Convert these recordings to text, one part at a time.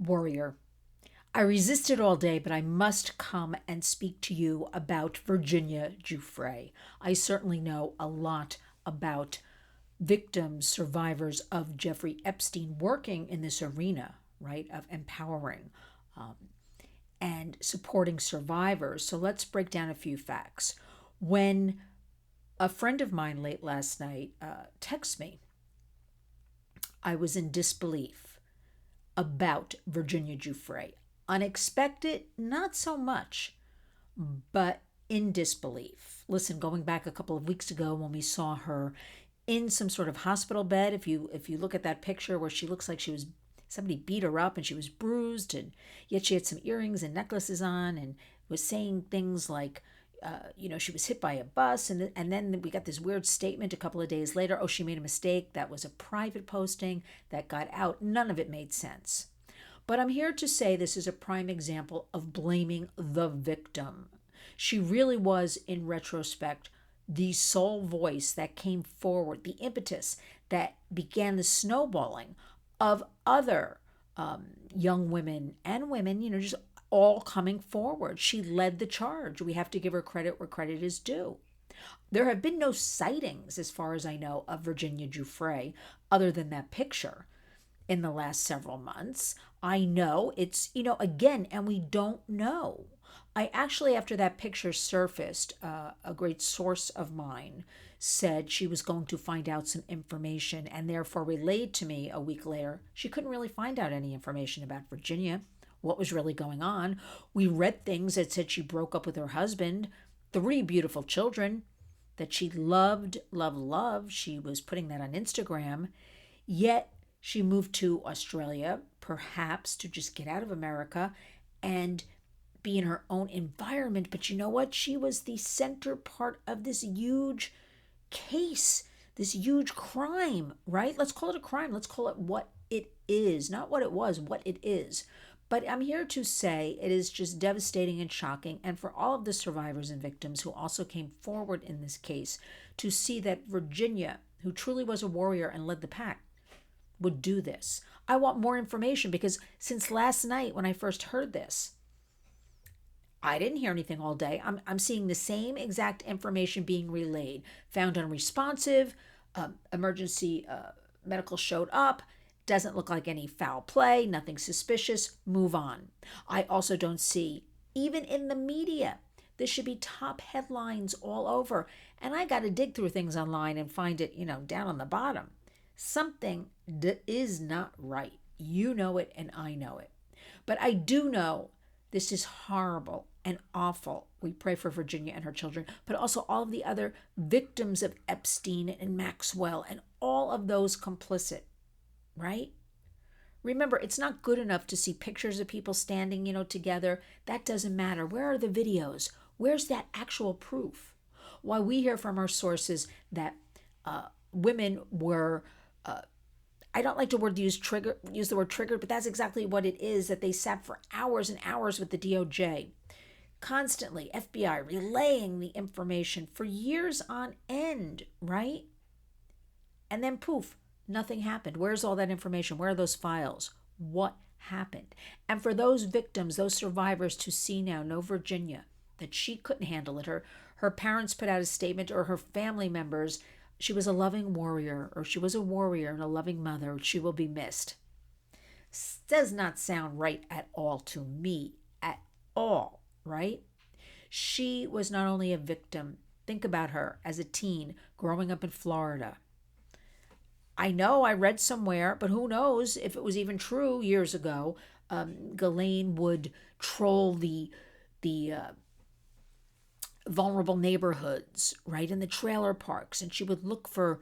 Warrior, I resisted all day, but I must come and speak to you about Virginia Giuffre. I certainly know a lot about victims, survivors of Jeffrey Epstein working in this arena, right, of empowering and supporting survivors. So let's break down a few facts. When a friend of mine late last night texted me, I was in disbelief about Virginia Giuffre. Unexpected, not so much, but in disbelief. Listen, going back a couple of weeks ago when we saw her in some sort of hospital bed, if you look at that picture where she looks like she was somebody beat her up and she was bruised, and yet she had some earrings and necklaces on and was saying things like, she was hit by a bus, and then we got this weird statement a couple of days later. Oh, she made a mistake. That was a private posting that got out. None of it made sense. But I'm here to say this is a prime example of blaming the victim. She really was, in retrospect, the sole voice that came forward, the impetus that began the snowballing of other young women and women, just all coming forward. She led the charge. We have to give her credit where credit is due. There have been no sightings, as far as I know, of Virginia Giuffre other than that picture in the last several months. I know it's, again, and we don't know. I actually, after that picture surfaced, a great source of mine said she was going to find out some information and therefore relayed to me a week later she couldn't really find out any information about Virginia, what was really going on. We read things that said she broke up with her husband, 3 beautiful children that she loved, loved, loved. She was putting that on Instagram. Yet she moved to Australia, perhaps to just get out of America and be in her own environment. But you know what? She was the center part of this huge case, this huge crime, right? Let's call it a crime. Let's call it what it is, not what it was, what it is. But I'm here to say it is just devastating and shocking. And for all of the survivors and victims who also came forward in this case, to see that Virginia, who truly was a warrior and led the pack, would do this. I want more information, because since last night when I first heard this, I didn't hear anything all day. I'm seeing the same exact information being relayed. Found unresponsive, emergency medical showed up, doesn't look like any foul play, nothing suspicious, move on. I also don't see, even in the media, this should be top headlines all over. And I got to dig through things online and find it, down on the bottom. Something is not right. You know it and I know it. But I do know this is horrible and awful. We pray for Virginia and her children, but also all of the other victims of Epstein and Maxwell and all of those complicit, right? Remember, it's not good enough to see pictures of people standing, together. That doesn't matter. Where are the videos? Where's that actual proof? Why we hear from our sources that women were I don't like to use the word triggered, but that's exactly what it is, that they sat for hours and hours with the DOJ. Constantly, FBI relaying the information for years on end, right? And then poof, nothing happened. Where's all that information? Where are those files? What happened? And for those victims, those survivors to see now, no Virginia, that she couldn't handle it. Her parents put out a statement, or her family members, she was a loving warrior, or she was a warrior and a loving mother. She will be missed. Does not sound right at all to me, at all, right? She was not only a victim. Think about her as a teen growing up in Florida. I know I read somewhere, but who knows if it was even true years ago, Ghislaine would troll the vulnerable neighborhoods, right, in the trailer parks, and she would look for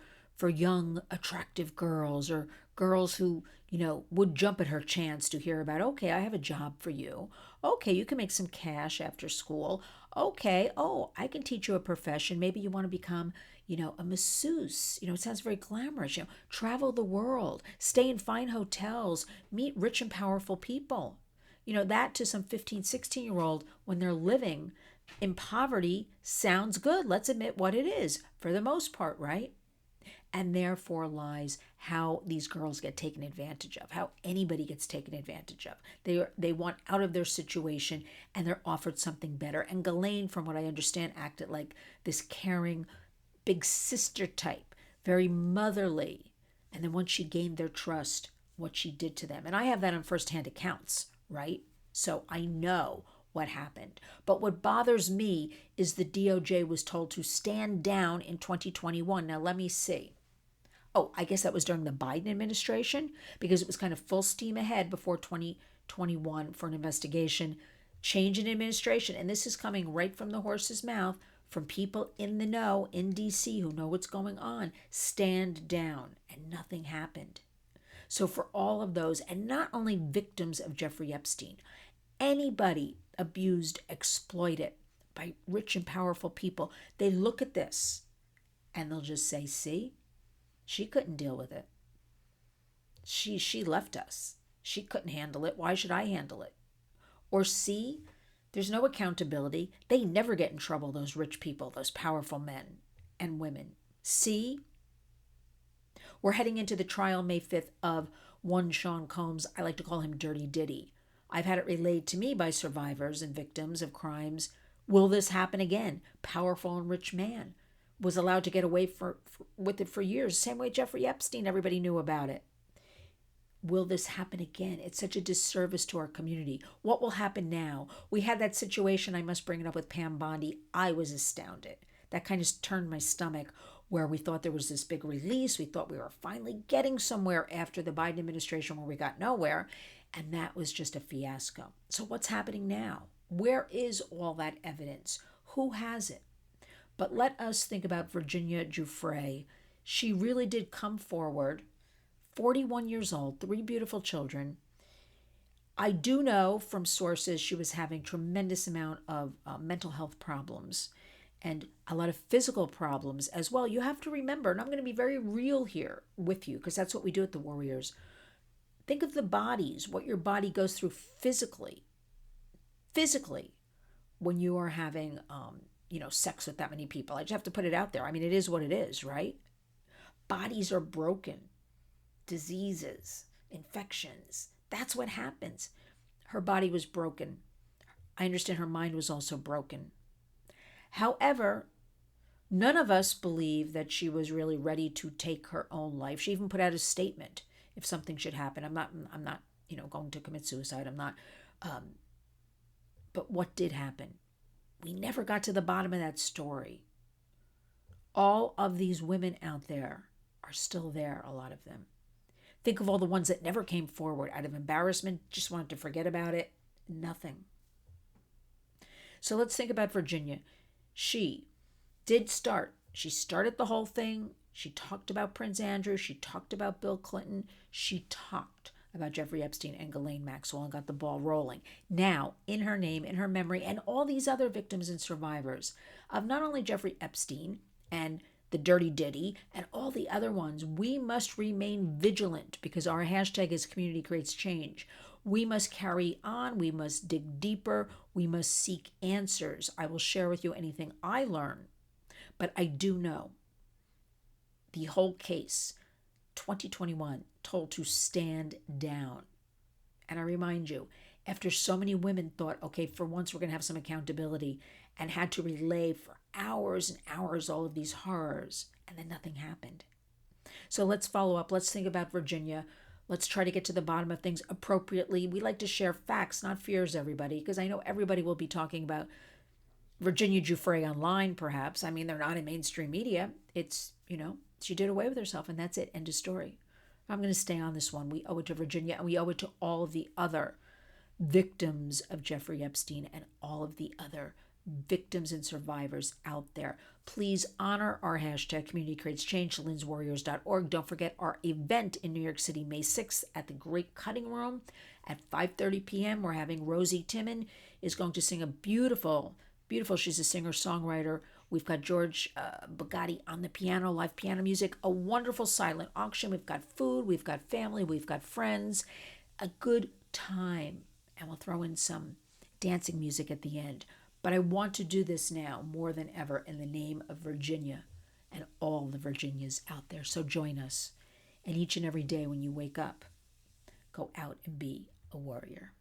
young, attractive girls, or girls who, would jump at her chance to hear about, okay, I have a job for you. Okay, you can make some cash after school. Okay, oh, I can teach you a profession. Maybe you want to become, a masseuse. It sounds very glamorous. Travel the world, stay in fine hotels, meet rich and powerful people. That to some 15, 16-year-old, when they're living in poverty, sounds good. Let's admit what it is for the most part, right? And therefore lies how these girls get taken advantage of, how anybody gets taken advantage of. They want out of their situation and they're offered something better. And Ghislaine, from what I understand, acted like this caring big sister type, very motherly. And then once she gained their trust, what she did to them. And I have that on firsthand accounts, right? So I know what happened. But what bothers me is the DOJ was told to stand down in 2021. Now, let me see. Oh, I guess that was during the Biden administration because it was kind of full steam ahead before 2021 for an investigation. Change in administration. And this is coming right from the horse's mouth from people in the know in DC who know what's going on. Stand down. And nothing happened. So for all of those, and not only victims of Jeffrey Epstein, anybody abused, exploited by rich and powerful people, they look at this and they'll just say, see, she couldn't deal with it. She left us. She couldn't handle it. Why should I handle it? Or see, there's no accountability. They never get in trouble, those rich people, those powerful men and women. See, we're heading into the trial May 5th of one Sean Combs. I like to call him Dirty Diddy. I've had it relayed to me by survivors and victims of crimes. Will this happen again? Powerful and rich man was allowed to get away with it for years. Same way Jeffrey Epstein, everybody knew about it. Will this happen again? It's such a disservice to our community. What will happen now? We had that situation, I must bring it up, with Pam Bondi. I was astounded. That kind of turned my stomach, where we thought there was this big release. We thought we were finally getting somewhere after the Biden administration where we got nowhere. And that was just a fiasco. So what's happening now? Where is all that evidence? Who has it? But let us think about Virginia Giuffre. She really did come forward, 41 years old, 3 beautiful children. I do know from sources she was having tremendous amount of mental health problems and a lot of physical problems as well. You have to remember, and I'm going to be very real here with you because that's what we do at the Warriors. Think of the bodies, what your body goes through physically when you are having sex with that many people. I just have to put it out there. I mean, it is what it is, right? Bodies are broken. Diseases, infections. That's what happens. Her body was broken. I understand her mind was also broken. However, none of us believe that she was really ready to take her own life. She even put out a statement if something should happen. I'm not going to commit suicide. I'm not. But what did happen? We never got to the bottom of that story. All of these women out there are still there, a lot of them. Think of all the ones that never came forward out of embarrassment, just wanted to forget about it. Nothing. So let's think about Virginia. She started the whole thing. She talked about Prince Andrew. She talked about Bill Clinton. She talked about Jeffrey Epstein and Ghislaine Maxwell and got the ball rolling. Now, in her name, in her memory, and all these other victims and survivors of not only Jeffrey Epstein and the Dirty Diddy and all the other ones, we must remain vigilant because our hashtag is Community Creates Change. We must carry on. We must dig deeper. We must seek answers. I will share with you anything I learn. But I do know the whole case, 2021, told to stand down. And I remind you, after so many women thought, okay, for once we're going to have some accountability, and had to relay for hours and hours all of these horrors, and then nothing happened. So let's follow up. Let's think about Virginia. Let's try to get to the bottom of things appropriately. We like to share facts, not fears, everybody, because I know everybody will be talking about Virginia Giuffre online, perhaps. I mean, they're not in mainstream media. It's, she did away with herself, and that's it. End of story. I'm going to stay on this one. We owe it to Virginia, and we owe it to all of the other victims of Jeffrey Epstein and all of the other victims and survivors out there. Please honor our hashtag Community Creates Change, lynswarriors.org. Don't forget our event in New York City, May 6th at the Great Cutting Room at 5:30 p.m. We're having Rosie Timon is going to sing a beautiful, she's a singer-songwriter. We've got George Bugatti on the piano, live piano music, a wonderful silent auction. We've got food, we've got family, we've got friends, a good time. And we'll throw in some dancing music at the end. But I want to do this now more than ever in the name of Virginia and all the Virginias out there. So join us. And each and every day when you wake up, go out and be a warrior.